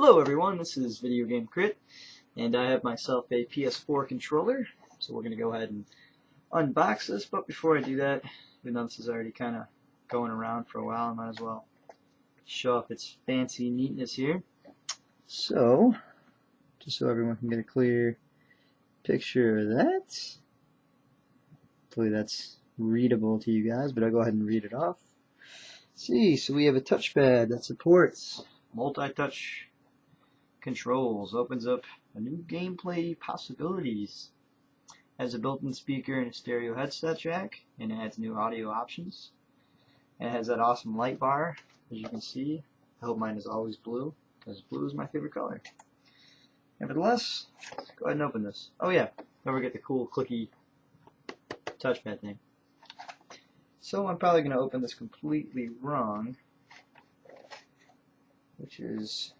Hello everyone, this is Video Game Crit, and I have myself a PS4 controller, so we're going to go ahead and unbox this, but before I do that, even though this is already kind of going around for a while, I might as well show off its fancy neatness here. So, just so everyone can get a clear picture of that, hopefully that's readable to you guys, but I'll go ahead and read it off. See, so we have a touchpad that supports multi-touch controls, opens up a new gameplay possibilities, has a built-in speaker and a stereo headset jack, and it adds new audio options. And it has that awesome light bar, as you can see. I hope mine is always blue, because blue is my favorite color. Nevertheless, let's go ahead and open this. Oh yeah, don't forget the cool clicky touchpad thing. So I'm probably going to open this completely wrong, which is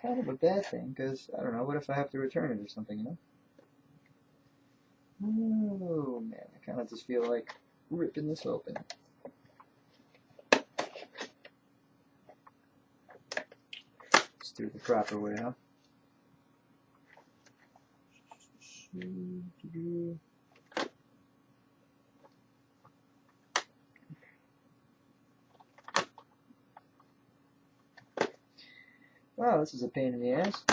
kind of a bad thing, because, I don't know, what if I have to return it or something, you know? Oh, man, I kind of just feel like ripping this open. Let's do it the proper way, huh? Wow, this is a pain in the ass.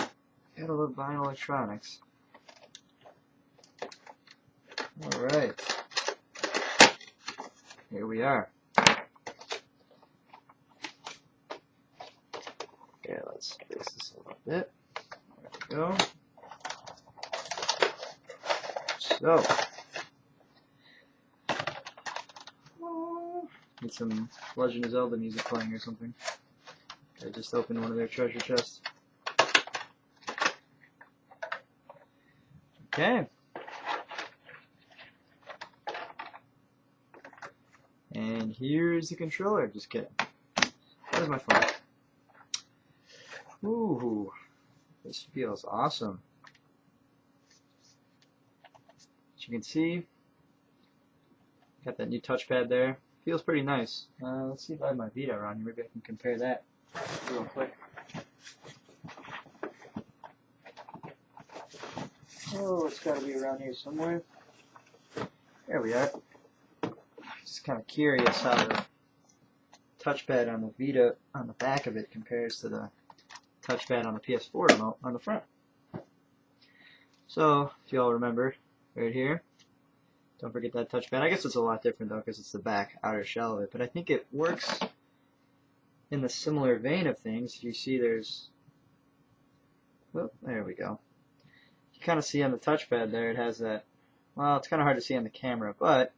Gotta love vinyl electronics. Alright. Here we are. Okay, let's space this a little bit. There we go. So. Need some Legend of Zelda music playing or something. I just opened one of their treasure chests. Okay. And here's the controller. Just kidding. Where's my phone? Ooh, this feels awesome. As you can see, got that new touchpad there. Feels pretty nice. Let's see if I have my Vita around here. Maybe I can compare that real quick. Oh, it's got to be around here somewhere. There we are. Just kind of curious how the touchpad on the Vita on the back of it compares to the touchpad on the PS4 remote on the front. So, if you all remember, right here, don't forget that touchpad. I guess it's a lot different though because it's the back outer shell of it, but I think it works in the similar vein of things. You see there's, oh, there we go. You kind of see on the touchpad there it has that, well, it's kind of hard to see on the camera, but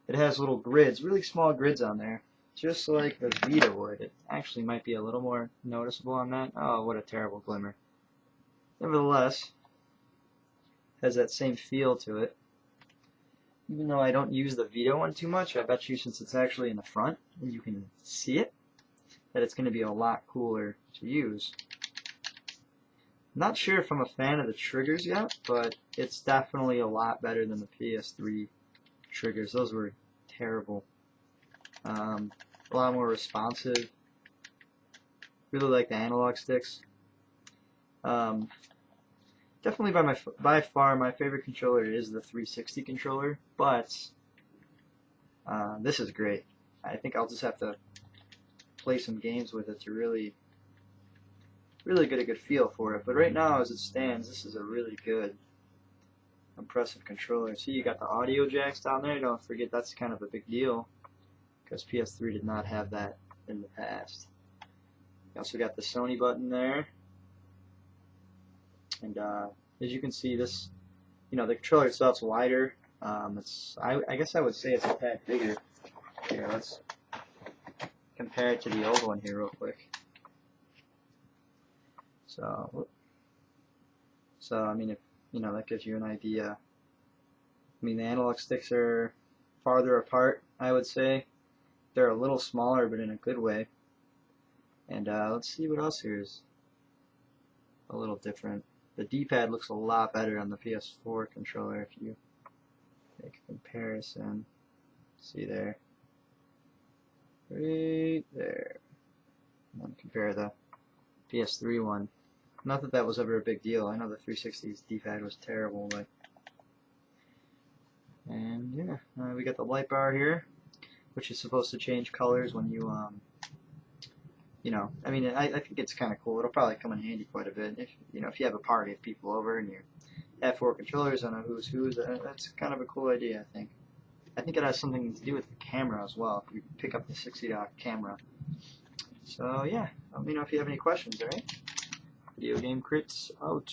it has little grids, really small grids on there, just like the Vita would. It actually might be a little more noticeable on that. Oh, what a terrible glimmer. Nevertheless, has that same feel to it. Even though I don't use the Vita one too much, I bet you since it's actually in the front and you can see it, that it's going to be a lot cooler to use. Not sure if I'm a fan of the triggers yet, but it's definitely a lot better than the PS3 triggers. Those were terrible. A lot more responsive. Really like the analog sticks. Definitely by far my favorite controller is the 360 controller, but this is great. I think I'll just have to play some games with it to really get a good feel for it. But right now, as it stands, this is a really good, impressive controller. See, you got the audio jacks down there. Don't forget that's kind of a big deal because PS3 did not have that in the past. You also got the Sony button there. And as you can see, this, the controller itself's wider. I guess I would say it's a tad bigger. Here, let's compare it to the old one here real quick. So I mean, if that gives you an idea. I mean, the analog sticks are farther apart, I would say. They're a little smaller, but in a good way. And let's see what else here is a little different. The D-pad looks a lot better on the PS4 controller if you make a comparison. See there. Right there. And then compare the PS3 one. Not that that was ever a big deal. I know the 360's D-pad was terrible, but... And yeah, we got the light bar here, which is supposed to change colors when you, you know, I mean, I think it's kind of cool. It'll probably come in handy quite a bit. If, you know, if you have a party of people over and you have 4 controllers on a who's who's, that's kind of a cool idea, I think. I think it has something to do with the camera as well, if you pick up the 60-dot camera. So yeah, let me know if you have any questions, alright? Video Game Crits out.